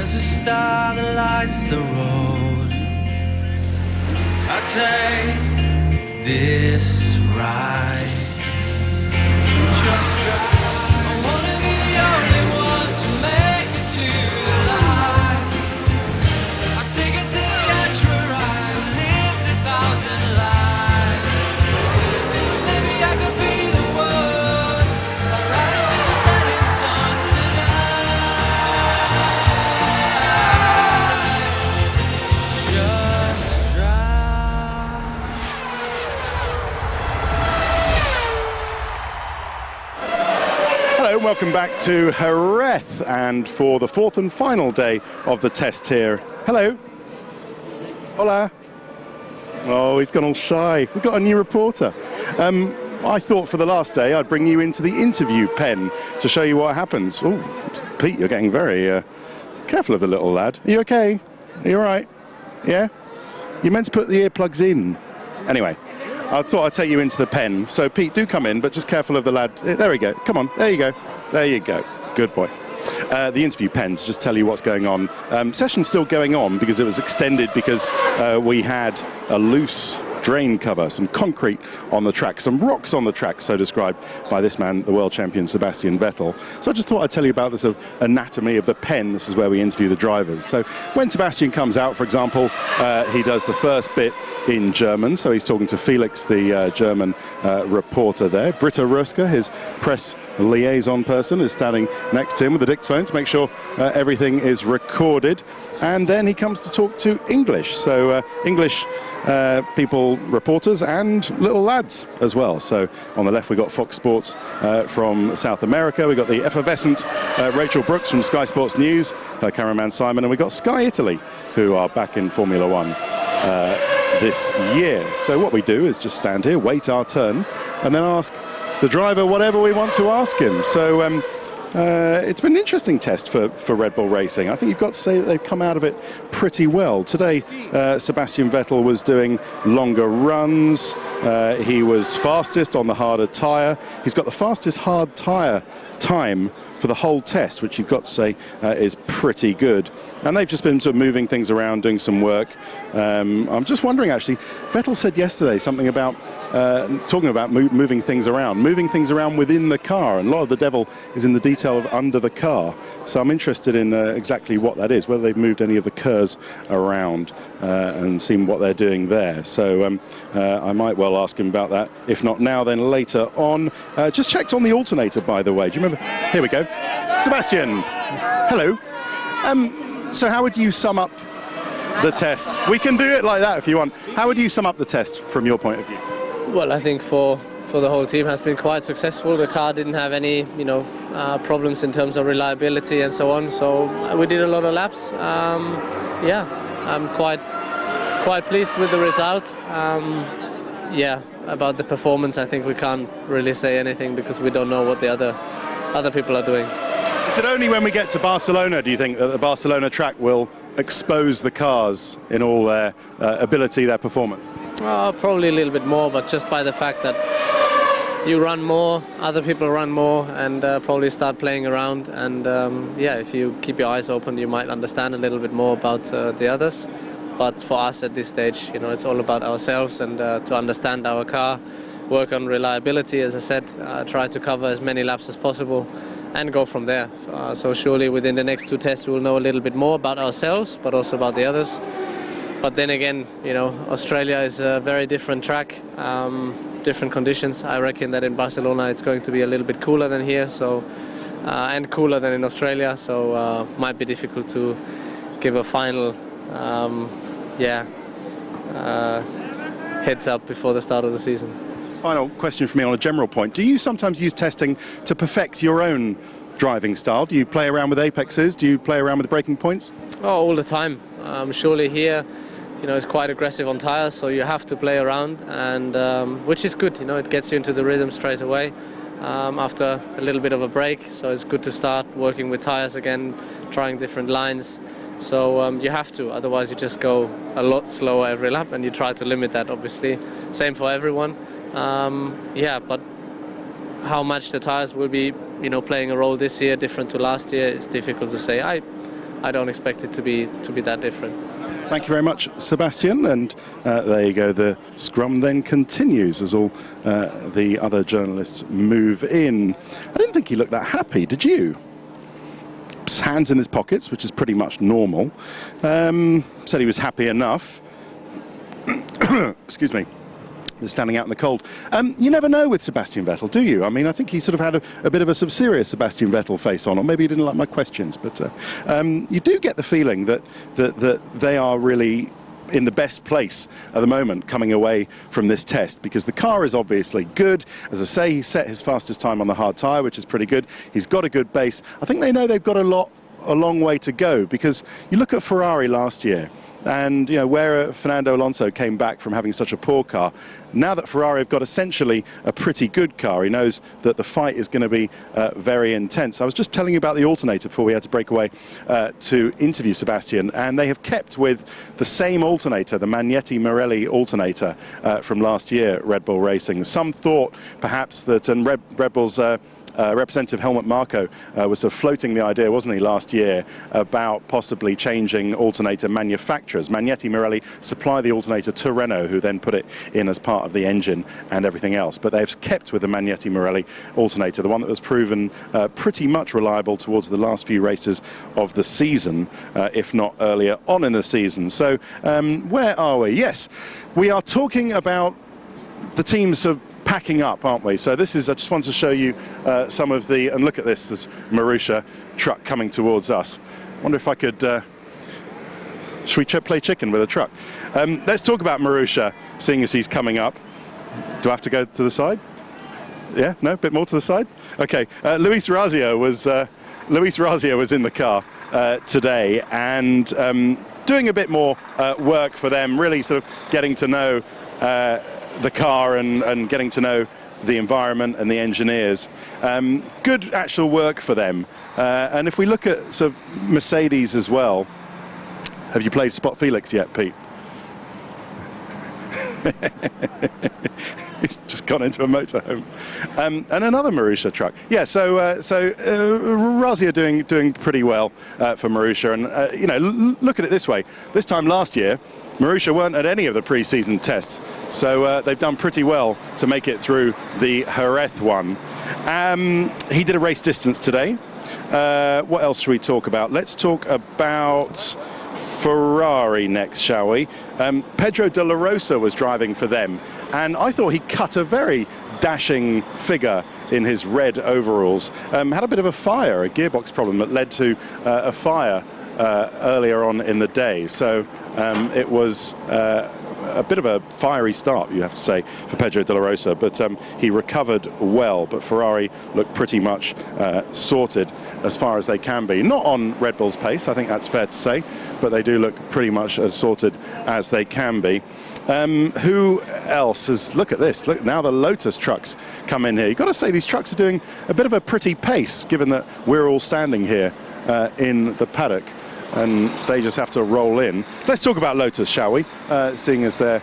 There's a star that lights the road. I take this ride. Just drive. I wanna be the only one to make it to the light. I take it to the edge where I lived 1,000 lives. Maybe I could be the one. I'll ride to the setting sun tonight. Just drive. Hello, welcome back to Jerez, and for the fourth and final day of the test here. Hello. Hola. Oh, he's gone all shy. We've got a new reporter. I thought for the last day I'd bring you into the interview pen to show you what happens. Oh, Pete, you're getting very careful of the little lad. Are you okay? Are you all right? Yeah? You meant to put the earplugs in. Anyway, I thought I'd take you into the pen. So, Pete, do come in, but just careful of the lad. There we go. Come on. There you go. There you go. Good boy. The interview pen, to just tell you what's going on. Session's still going on because it was extended because we had a loose drain cover, some concrete on the track, some rocks on the track, so described by this man, the world champion Sebastian Vettel. So I just thought I'd tell you about the sort of anatomy of the pen. This is where we interview the drivers. So when Sebastian comes out, for example, he does the first bit in German. So he's talking to Felix, the German reporter there. Britta Röska, his press liaison person, is standing next to him with the dictaphone to make sure everything is recorded. And then he comes to talk to English. So English people, reporters, and little lads as well. So on the left we've got Fox Sports from South America. We've got the effervescent Rachel Brooks from Sky Sports News, her cameraman Simon, and we've got Sky Italy, who are back in Formula One this year. So what we do is just stand here, wait our turn, and then ask the driver whatever we want to ask him. So it's been an interesting test for Red Bull Racing. I think you've got to say that they've come out of it pretty well. Today, Sebastian Vettel was doing longer runs. He was fastest on the harder tyre. He's got the fastest hard tyre time for the whole test, which you've got to say is pretty good. And they've just been sort of moving things around, doing some work. I'm just wondering, actually, Vettel said yesterday something about talking about moving things around within the car, and a lot of the devil is in the detail of under the car. So I'm interested in exactly what that is, whether they've moved any of the KERS around and seen what they're doing there. So I might well ask him about that. If not now, then later on. Just checked on the alternator, by the way. Do you remember? Here we go. Sebastian, hello. So how would you sum up the test? We can do it like that if you want. How would you sum up the test from your point of view? Well, I think for the whole team has been quite successful. The car didn't have any, problems in terms of reliability and so on. So we did a lot of laps. Yeah, I'm quite pleased with the result. Yeah, about the performance, I think we can't really say anything because we don't know what the other people are doing. Is it only when we get to Barcelona, do you think, that the Barcelona track will expose the cars in all their ability, their performance? Probably a little bit more, but just by the fact that you run more, other people run more, and probably start playing around. And yeah, if you keep your eyes open, you might understand a little bit more about the others. But for us at this stage, it's all about ourselves and to understand our car, work on reliability, as I said, try to cover as many laps as possible and go from there. So surely within the next two tests we'll know a little bit more about ourselves, but also about the others. But then again, Australia is a very different track, different conditions. I reckon that in Barcelona it's going to be a little bit cooler than here, so and cooler than in Australia, so might be difficult to give a final heads up before the start of the season. Final question for me on a general point. Do you sometimes use testing to perfect your own driving style? Do you play around with apexes? Do you play around with braking points? Oh, all the time. Surely here, it's quite aggressive on tires, so you have to play around, and which is good. It gets you into the rhythm straight away after a little bit of a break. So it's good to start working with tires again, trying different lines. So you have to, otherwise you just go a lot slower every lap, and you try to limit that, obviously. Same for everyone. Yeah, but how much the tires will be, playing a role this year, different to last year, it's difficult to say. I don't expect it to be that different. Thank you very much, Sebastian. And there you go. The scrum then continues as all the other journalists move in. I didn't think he looked that happy, did you? Hands in his pockets, which is pretty much normal. Said he was happy enough. Excuse me. They're standing out in the cold. You never know with Sebastian Vettel, do you? I mean, I think he sort of had a bit of a sort of serious Sebastian Vettel face on, or maybe he didn't like my questions. But you do get the feeling that they are really in the best place at the moment coming away from this test, because the car is obviously good. As I say, he set his fastest time on the hard tyre, which is pretty good. He's got a good base. I think they know they've got a long way to go, because you look at Ferrari last year, and you know where Fernando Alonso came back from having such a poor car. Now that Ferrari have got essentially a pretty good car, he knows that the fight is going to be very intense. I was just telling you about the alternator before we had to break away to interview Sebastian, and they have kept with the same alternator, the Magneti Marelli alternator from last year at Red Bull Racing. Some thought perhaps that, and Red Bull's Representative Helmut Marko was sort of floating the idea, wasn't he, last year, about possibly changing alternator manufacturers. Magneti Marelli supply the alternator to Renault, who then put it in as part of the engine and everything else. But they've kept with the Magneti Marelli alternator, the one that was proven pretty much reliable towards the last few races of the season, if not earlier on in the season. So where are we? Yes, we are talking about the teams of packing up, aren't we? So this is, I just want to show you some of the, and look at this, there's Marussia truck coming towards us. I wonder if I could, should we play chicken with a truck? Let's talk about Marussia, seeing as he's coming up. Do I have to go to the side? Yeah, no, a bit more to the side? Okay, Luis Razio was in the car today, and doing a bit more work for them, really sort of getting to know the car and getting to know the environment and the engineers. Good actual work for them. And if we look at sort of Mercedes as well, have you played Spot Felix yet, Pete? He's just gone into a motorhome. And another Marussia truck. Yeah, so Razia doing pretty well for Marussia. And you know, look at it this way. This time last year, Marussia weren't at any of the pre-season tests, so they've done pretty well to make it through the Jerez one. He did a race distance today. What else should we talk about? Let's talk about Ferrari next, shall we? Pedro de la Rosa was driving for them, and I thought he cut a very dashing figure in his red overalls. Had a bit of a fire, a gearbox problem that led to a fire earlier on in the day. So it was a bit of a fiery start, you have to say, for Pedro de la Rosa, but he recovered well. But Ferrari looked pretty much sorted as far as they can be. Not on Red Bull's pace, I think that's fair to say, but they do look pretty much as sorted as they can be. Who else has, look at this, look, now the Lotus trucks come in here. You've got to say these trucks are doing a bit of a pretty pace, given that we're all standing here in the paddock, and they just have to roll in. Let's talk about Lotus, shall we? Seeing as they're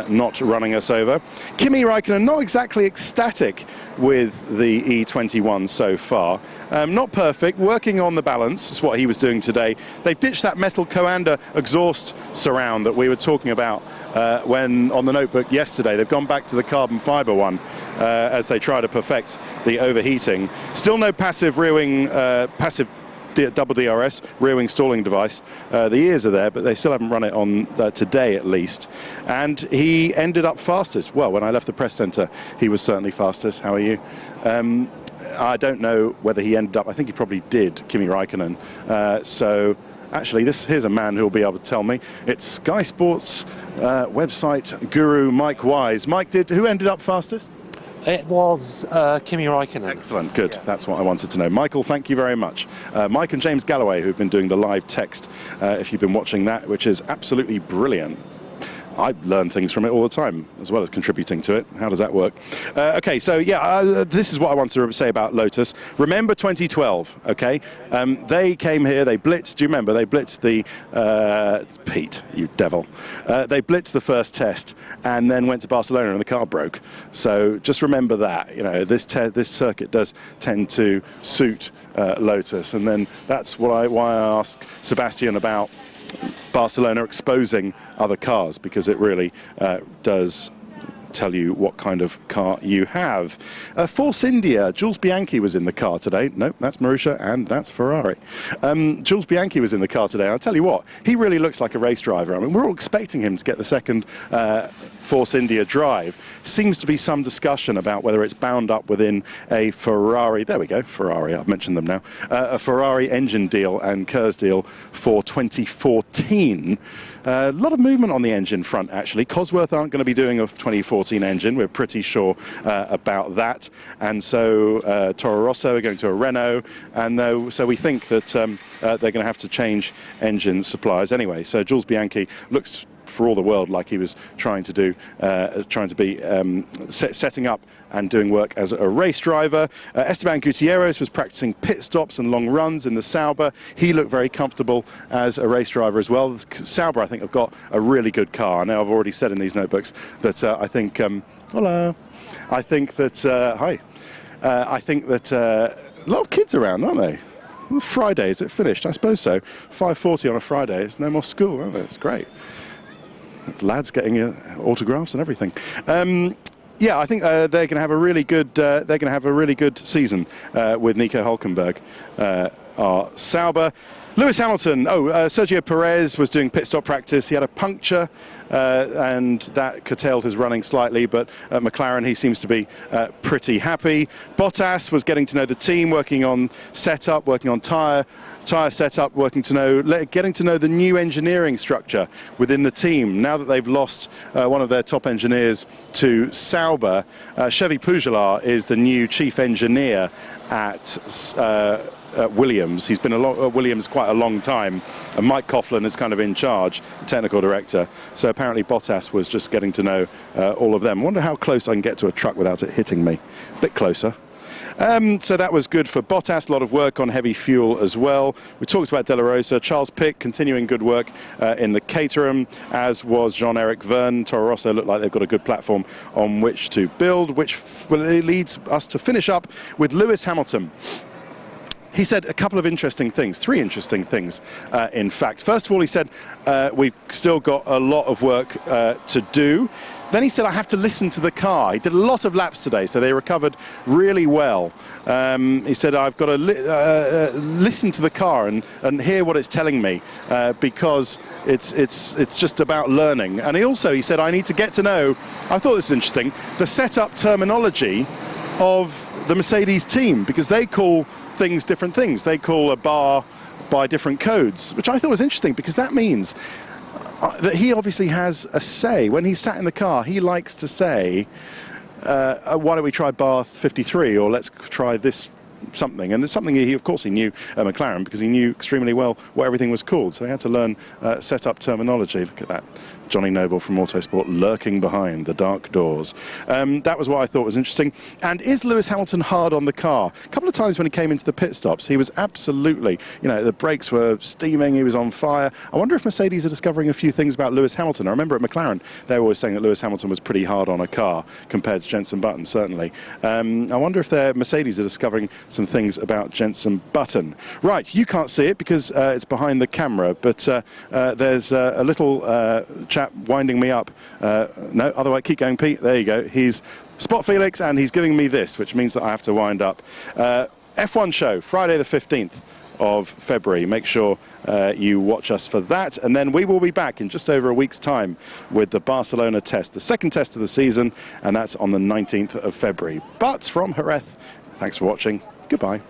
not running us over. Kimi Räikkönen not exactly ecstatic with the E21 so far. Not perfect, working on the balance is what he was doing today. They've ditched that metal Coanda exhaust surround that we were talking about when on the notebook yesterday. They've gone back to the carbon fiber one as they try to perfect the overheating. Still no passive rear wing, passive double DRS rear wing stalling device. The ears are there, but they still haven't run it on today at least. And he ended up fastest. Well, when I left the press centre, he was certainly fastest. How are you? I don't know whether he ended up, I think he probably did, Kimi Räikkönen. So actually, here's a man who will be able to tell me. It's Sky Sports website guru Mike Wise. Mike, who ended up fastest? It was Kimi Räikkönen. Excellent, good. Yeah. That's what I wanted to know. Michael, thank you very much. Mike and James Galloway, who've been doing the live text, if you've been watching that, which is absolutely brilliant. I learn things from it all the time, as well as contributing to it. How does that work? Okay, so yeah, this is what I want to say about Lotus. Remember 2012, okay? They came here, they blitzed, do you remember? They blitzed the, Pete, you devil. They blitzed the first test and then went to Barcelona and the car broke. So just remember that, you know, this circuit does tend to suit Lotus. And then that's why I asked Sebastian about Barcelona exposing other cars, because it really does tell you what kind of car you have. Force India, Jules Bianchi was in the car today. Nope, that's Marussia and that's Ferrari. Jules Bianchi was in the car today. I'll tell you what, he really looks like a race driver. I mean, we're all expecting him to get the second Force India drive. Seems to be some discussion about whether it's bound up within a Ferrari, there we go, Ferrari, I've mentioned them now, a Ferrari engine deal and KERS deal for 2014. A lot of movement on the engine front, actually. Cosworth aren't going to be doing a 2014 engine. We're pretty sure about that. And so Toro Rosso are going to a Renault. And so we think that they're going to have to change engine suppliers anyway. So Jules Bianchi looks for all the world like he was trying to do, setting up and doing work as a race driver. Esteban Gutierrez was practicing pit stops and long runs in the Sauber. He looked very comfortable as a race driver as well. Sauber, I think, have got a really good car. Now, I've already said in these notebooks that I think, hello, I think that, hi, I think that a lot of kids around, aren't they? Friday, is it finished? I suppose so. 5:40 on a Friday, it's no more school, aren't they? It's great. Lads getting autographs and everything. Yeah, I think they're going to have a really good. They're going to have a really good season with Nico Hülkenberg, our Sauber. Lewis Hamilton. Sergio Perez was doing pit stop practice. He had a puncture, and that curtailed his running slightly. But at McLaren, he seems to be pretty happy. Bottas was getting to know the team, working on setup, working on tyre setup, getting to know the new engineering structure within the team. Now that they've lost one of their top engineers to Sauber, Chevy Pujolar is the new chief engineer at Williams. He's been at Williams quite a long time, and Mike Coughlin is kind of in charge, technical director. So apparently Bottas was just getting to know all of them. I wonder how close I can get to a truck without it hitting me. A bit closer. So that was good for Bottas. A lot of work on heavy fuel as well. We talked about De La Rosa. Charles Pic continuing good work in the Caterham, as was Jean-Eric Vergne. Toro Rosso look like they've got a good platform on which to build, which leads us to finish up with Lewis Hamilton. He said a couple of interesting things, three interesting things, in fact. First of all, he said, we've still got a lot of work to do. Then he said, I have to listen to the car. He did a lot of laps today, so they recovered really well. He said, I've got to listen to the car and hear what it's telling me, because it's just about learning. And he said, I need to get to know, I thought this was interesting, the setup terminology of the Mercedes team, because they call things different things. They call a bar by different codes, which I thought was interesting, because that means that he obviously has a say. When he's sat in the car, he likes to say, why don't we try bar 53, or let's try this something. And it's something of course he knew McLaren, because he knew extremely well what everything was called. So he had to learn setup terminology. Look at that. Johnny Noble from Autosport lurking behind the dark doors. That was what I thought was interesting. And is Lewis Hamilton hard on the car? A couple of times when he came into the pit stops, he was absolutely, the brakes were steaming, he was on fire. I wonder if Mercedes are discovering a few things about Lewis Hamilton. I remember at McLaren, they were always saying that Lewis Hamilton was pretty hard on a car compared to Jenson Button, certainly. I wonder if Mercedes are discovering some things about Jenson Button. Right, you can't see it because it's behind the camera, but there's a little chap winding me up. No, otherwise, keep going, Pete. There you go. He's Spot Felix, and he's giving me this, which means that I have to wind up. F1 show, Friday the 15th of February. Make sure you watch us for that. And then we will be back in just over a week's time with the Barcelona test, the second test of the season, and that's on the 19th of February. But from Jerez, thanks for watching. Goodbye.